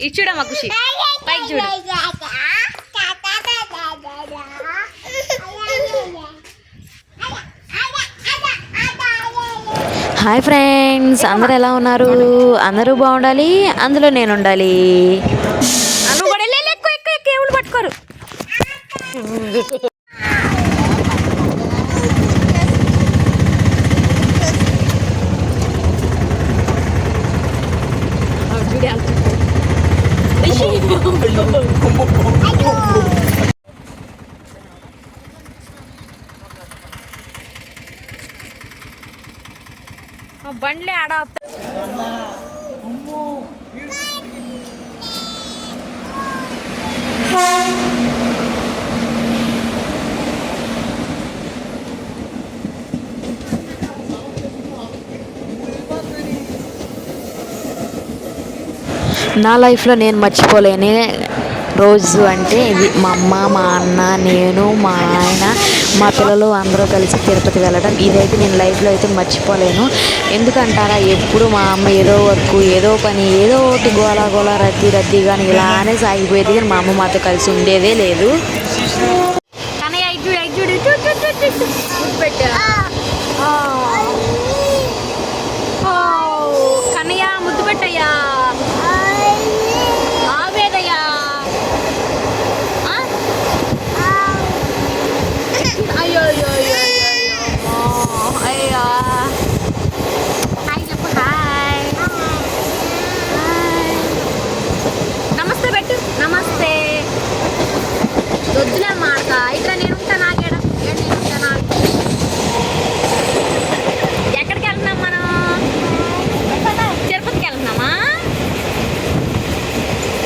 ఇది చూడమ్మా ఖుషి, పైకి చూడు. హాయ్ ఫ్రెండ్స్, అందరు ఎలా ఉన్నారు? అందరూ బాగుండాలి, అందులో నేను ఉండాలి. కేవులు పట్టుకోరు. బండ్లే ఆడ నా లైఫ్లో నేను మర్చిపోలేని రోజు అంటే ఇది. మా అమ్మ, మా అన్న, నేను, మా ఆయన, మా పిల్లలు అందరూ కలిసి తిరుపతి వెళ్ళడం. ఇదైతే నేను లైఫ్లో అయితే మర్చిపోలేను. ఎందుకంటారా, ఎప్పుడు మా అమ్మ ఏదో వర్క్, ఏదో పని, ఏదో ఒకటి గోలా రద్దీ కానీ ఇలానే సాగిపోయేది. కానీ మా అమ్మ మాతో కలిసి ఉండేదే లేదు. కన్నయ్య ముద్దు పెట్టయ్యా. నమస్తే. వద్దులే మాట, ఇట్లా నేను ఉంటాను. ఎక్కడికి వెళ్తున్నాం మనం? తిరుపతికి వెళ్తున్నామా?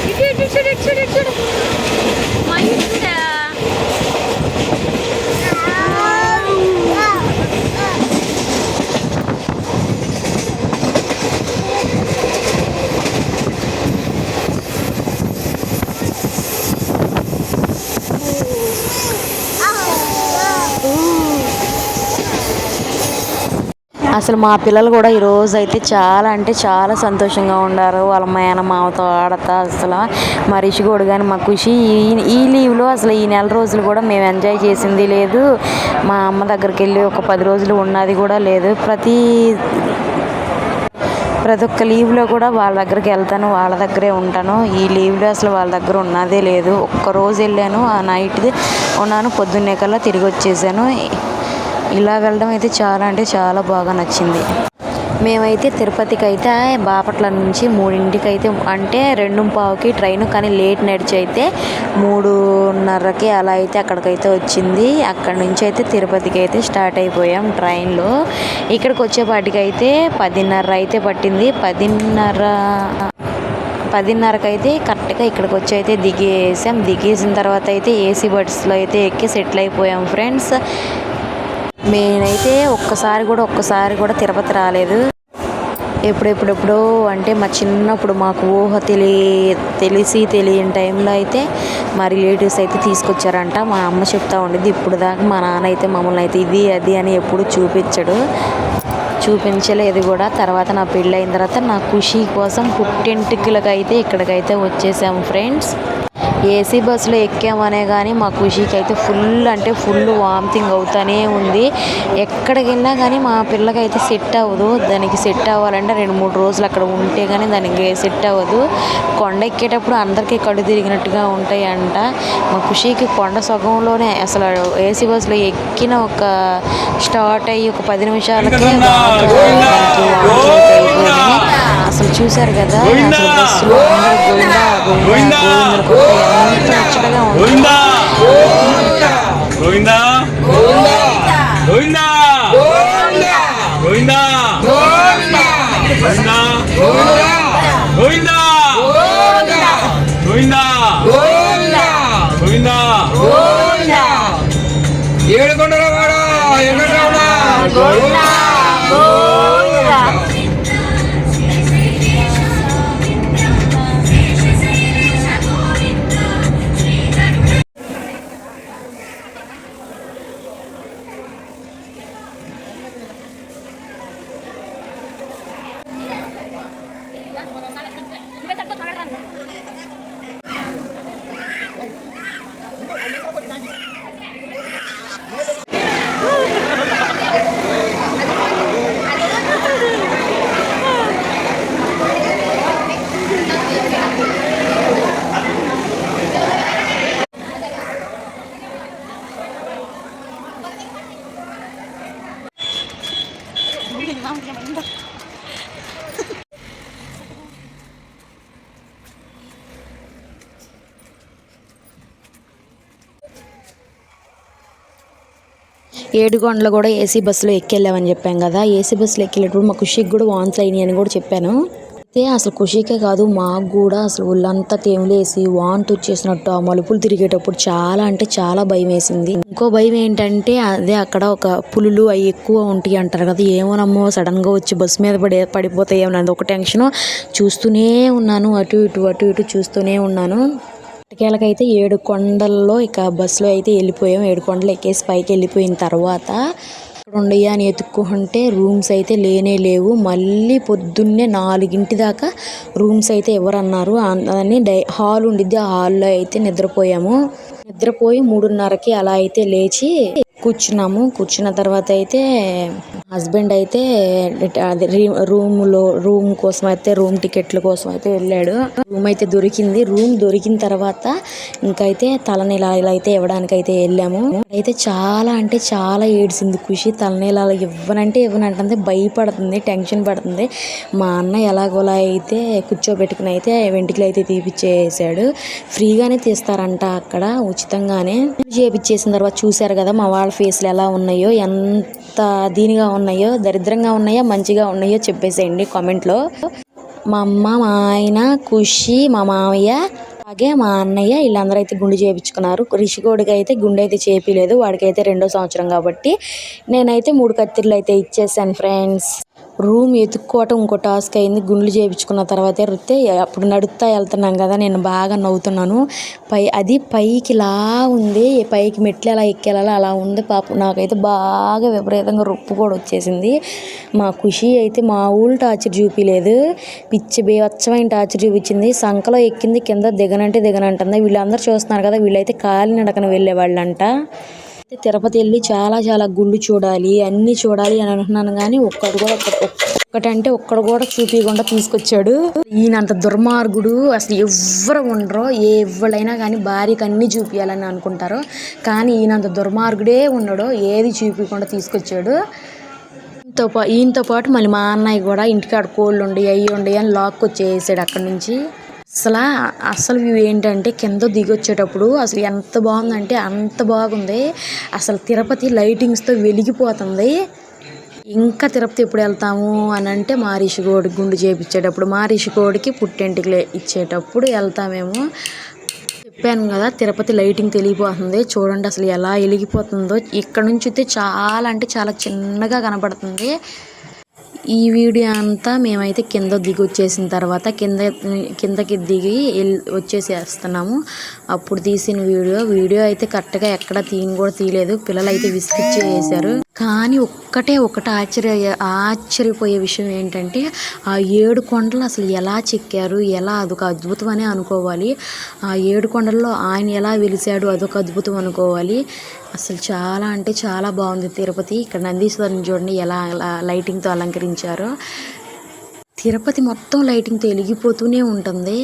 ఇటు మా ఇంట అసలు మా పిల్లలు కూడా ఈరోజు అయితే చాలా అంటే చాలా సంతోషంగా ఉన్నారు. వాళ్ళ మేనమామతో ఆడతా అసలు మా రిషిగోడు కానీ మా ఖుషి ఈ లీవ్లో అసలు ఈ నెల రోజులు కూడా మేము ఎంజాయ్ చేసింది లేదు. మా అమ్మ దగ్గరికి వెళ్ళి ఒక 10 రోజులు ఉన్నది కూడా లేదు. ప్రతి ఒక్క లీవ్లో కూడా వాళ్ళ దగ్గరికి వెళ్తాను, వాళ్ళ దగ్గరే ఉంటాను. ఈ లీవ్లో అసలు వాళ్ళ దగ్గర ఉన్నదే లేదు. ఒక్కరోజు వెళ్ళాను, ఆ నైట్ ఉన్నాను, పొద్దున్నే కల్లా తిరిగి వచ్చేసాను. ఇలా వెళ్ళడం అయితే చాలా అంటే చాలా బాగా నచ్చింది. మేమైతే తిరుపతికి అయితే బాపట్ల నుంచి 3ంటికి అయితే, అంటే 2:15కి ట్రైన్, కానీ లేట్ నడిచి అయితే 3:30కి అలా అయితే అక్కడికైతే వచ్చింది. అక్కడ నుంచి అయితే తిరుపతికి అయితే స్టార్ట్ అయిపోయాం ట్రైన్లో. ఇక్కడికి వచ్చేపాటికి అయితే 10:30 అయితే పట్టింది. 10:30కి అయితే కరెక్ట్గా ఇక్కడికి వచ్చి అయితే దిగేసాం. దిగేసిన తర్వాత అయితే ఏసీ బస్సులో అయితే ఎక్కి సెటిల్ అయిపోయాం ఫ్రెండ్స్. నేనైతే ఒక్కసారి కూడా తిరుపతి రాలేదు. ఎప్పుడెప్పుడో అంటే మా చిన్నప్పుడు మాకు ఊహ తెలియని టైంలో అయితే మా రిలేటివ్స్ అయితే తీసుకొచ్చారంట. మా అమ్మ చెప్తా ఉండేది. ఇప్పుడు దాకా మా నాన్న అయితే మమ్మల్ని అయితే ఇది అది అని ఎప్పుడు చూపించలేదు కూడా. తర్వాత నా పెళ్ళి అయిన తర్వాత నా ఖుషి కోసం పుట్టింటికి అయితే ఇక్కడికైతే వచ్చేసాము ఫ్రెండ్స్. ఏసీ బస్సులో ఎక్కామనే కానీ మా ఖుషికి అయితే ఫుల్ వామిటింగ్ అవుతూనే ఉంది. ఎక్కడికి వెళ్ళినా కానీ మా పిల్లకైతే సెట్ అవ్వదు. దానికి సెట్ అవ్వాలంటే 2-3 రోజులు అక్కడ ఉంటే కానీ దానికి సెట్ అవ్వదు. కొండ ఎక్కేటప్పుడు అందరికీ కళ్ళు తిరిగినట్టుగా ఉంటాయి అంట. మా ఖుషికి కొండ సగంలోనే అసలు ఏసీ బస్సులో ఎక్కిన ఒక స్టార్ట్ అయ్యి ఒక 10 నిమిషాలకే అసలు చూశారు కదా, అసలు బస్సులో ఏడుకొండలు కూడా ఏసీ బస్సులో ఎక్కెళ్ళామని చెప్పాం కదా. ఏసీ బస్సులో ఎక్కేటప్పుడు మా ఖుషికి కూడా వాంతులు అయినాయి అని కూడా చెప్పాను. అయితే అసలు ఖుషికే కాదు మాకు కూడా అసలు ఒళ్ళంతా తేములేసి వాంతి వచ్చేసినట్టు ఆ మలుపులు తిరిగేటప్పుడు చాలా అంటే చాలా భయం వేసింది. ఇంకో భయం ఏంటంటే అదే అక్కడ ఒక పులులు అవి ఎక్కువ ఉంటాయి అంటారు కదా. ఏమోనమ్మో సడన్గా వచ్చి బస్సు మీద పడిపోతాయేమో అది ఒక టెన్షన్. చూస్తూనే ఉన్నాను, అటు ఇటు చూస్తూనే ఉన్నాను. ఎట్టకేలకైతే 7 కొండల్లో ఇక బస్సులో అయితే వెళ్ళిపోయాం. 7 కొండలు ఎక్కేసి పైకి వెళ్ళిపోయిన తర్వాత ఇక్కడ ఉండయ్యా అని ఎత్తుక్కుంటే రూమ్స్ అయితే లేనే లేవు. మళ్ళీ పొద్దున్నే 4 దాకా రూమ్స్ అయితే ఎవరన్నారు అని హాల్ ఉండిద్ది. ఆ హాల్లో అయితే నిద్రపోయాము. నిద్రపోయి 3:30కి అలా అయితే లేచి కూర్చున్నాము. కూర్చున్న తర్వాత అయితే హస్బెండ్ అయితే రూమ్ కోసం అయితే రూమ్ టికెట్ల కోసం అయితే వెళ్ళాడు. రూమ్ అయితే దొరికింది. రూమ్ దొరికిన తర్వాత ఇంకైతే తలనీలాలు అయితే ఇవ్వడానికి అయితే వెళ్ళాము. అయితే చాలా అంటే చాలా ఏడ్చింది ఖుషి. తలనీలాలు ఇవ్వనంటే భయపడుతుంది, టెన్షన్ పడుతుంది. మా అన్న ఎలాగోలా అయితే కూర్చోబెట్టుకుని అయితే వెంట్రుకలు అయితే తీపిచ్చేసాడు. ఫ్రీగానే తీస్తారంట అక్కడ, ఉచితంగానే. చేపిచ్చేసిన తర్వాత చూశారు కదా మా వాళ్ళ ఫేస్లు ఎలా ఉన్నాయో, ఎంత దీనిగా ఉన్నాయో, దరిద్రంగా ఉన్నాయో మంచిగా ఉన్నాయో చెప్పేసేయండి కామెంట్లో. మా అమ్మ, మా ఆయన, ఖుషి, మా మామయ్య, అలాగే మా అన్నయ్య వీళ్ళందరూ అయితే గుండు చేయించుకున్నారు. రిషికోడికి అయితే గుండె అయితే చేపిలేదు, వాడికైతే 2వ సంవత్సరం కాబట్టి. నేనైతే 3 కత్తిర్లు అయితే ఇచ్చేసాను ఫ్రెండ్స్. రూమ్ ఎత్తుక్కోవటం ఇంకో టాస్క్ అయింది. గుండ్లు చేయించుకున్న తర్వాత అప్పుడు నడుస్తా వెళ్తున్నాం కదా, నేను బాగా నవ్వుతున్నాను. అది పైకి ఇలా ఉంది, పైకి మెట్లు ఎలా ఎక్కేలా అలా ఉంది. పాపం నాకైతే బాగా విపరీతంగా రొప్పు కూడా వచ్చేసింది. మా ఖుషి అయితే మా ఊళ్ళు టార్చర్ చూపించలేదు, పిచ్చి బేవచ్చమైన టార్చర్ చూపించింది. సంకలో ఎక్కింది, కింద దిగనంటుంది. వీళ్ళందరూ చూస్తున్నారు కదా, వీళ్ళైతే కాలినడకన వెళ్ళేవాళ్ళంట. తిరుపతి వెళ్ళి చాలా చాలా గుళ్ళు చూడాలి, అన్నీ చూడాలి అని అనుకున్నాను. కానీ ఒక్కటంటే ఒక్కడు కూడా చూపించకుండా తీసుకొచ్చాడు. ఈయనంత దుర్మార్గుడు అసలు ఎవ్వరు ఉండరు. ఎవరైనా కానీ భార్యకి అన్నీ చూపించాలని అనుకుంటారు, కానీ ఈయనంత దుర్మార్గుడే ఉండడు. ఏది చూపించకుండా తీసుకొచ్చాడు. ఈయనతో పాటు మళ్ళీ మా అన్నయ్య కూడా ఇంటికాడ కోళ్ళు ఉండి అయ్యి ఉండి అని లాక్కొచ్చేసాడు అక్కడి నుంచి. అసలు వ్యూ ఏంటంటే కింద దిగొచ్చేటప్పుడు అసలు ఎంత బాగుందంటే అంత బాగుంది. అసలు తిరుపతి లైటింగ్స్తో వెలిగిపోతుంది. ఇంకా తిరుపతి ఎప్పుడు వెళ్తాము అని అంటే మా రిషికోడికి గుండు చేయించేటప్పుడు, మా రిషికోడికి పుట్టెంటికి ఇచ్చేటప్పుడు వెళ్తామేమో. చెప్పాను కదా తిరుపతి లైటింగ్ తెలియపోతుంది. చూడండి అసలు ఎలా వెలిగిపోతుందో. ఇక్కడ నుంచి అయితే చాలా అంటే చాలా చిన్నగా కనపడుతుంది. ఈ వీడియో అంతా మేమైతే కింద దిగి వచ్చేసిన తర్వాత కిందకి దిగి వచ్చేసేస్తున్నాము. అప్పుడు తీసిన వీడియో అయితే కరెక్ట్గా ఎక్కడ తీయలేదు. పిల్లలు అయితే విసిగిచ్చేసారు. కానీ ఒకటి ఆశ్చర్యపోయే విషయం ఏంటంటే ఆ 7 కొండలు అసలు ఎలా చెక్కారు, ఎలా అదొక అద్భుతం అనే అనుకోవాలి. ఆ 7 కొండల్లో ఆయన ఎలా వెలిసాడు, అదొక అద్భుతం అనుకోవాలి. అసలు చాలా అంటే చాలా బాగుంది తిరుపతి. ఇక్కడ నందీశ్వరుని చూడండి ఎలా లైటింగ్తో అలంకరించారో. తిరుపతి మొత్తం లైటింగ్తో వెలిగిపోతూనే ఉంటుంది.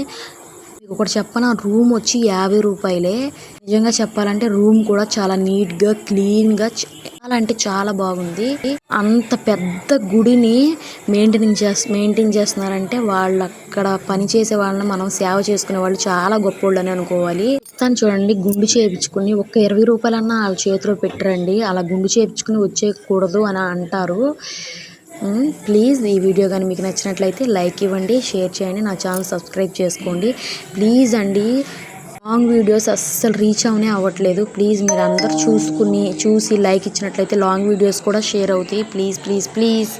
ఒకటి చెప్పన, రూమ్ వచ్చి 50 రూపాయలే. నిజంగా చెప్పాలంటే రూమ్ కూడా చాలా నీట్గా క్లీన్గా చాలా అంటే చాలా బాగుంది. అంత పెద్ద గుడిని మెయింటైన్ చేస్తున్నారంటే వాళ్ళు అక్కడ పనిచేసే వాళ్ళని మనం సేవ చేసుకునే వాళ్ళు చాలా గొప్పోళ్ళు అని అనుకోవాలి. తను చూడండి గుండు చేయించుకుని ఒక్క 20 రూపాయలన్నా వాళ్ళ చేతిలో పెట్టరండి. అలా గుండు చేయించుకుని వచ్చేయకూడదు అని అంటారు. ప్లీజ్ ఈ వీడియో కానీ మీకు నచ్చినట్లయితే లైక్ ఇవ్వండి, షేర్ చేయండి, నా ఛానల్ సబ్స్క్రైబ్ చేసుకోండి ప్లీజ్ అండి. లాంగ్ వీడియోస్ అస్సలు రీచ్ అవనే అవ్వట్లేదు. ప్లీజ్ మీరు అందరు చూసి లైక్ ఇచ్చినట్లయితే లాంగ్ వీడియోస్ కూడా షేర్ అవుతాయి. ప్లీజ్.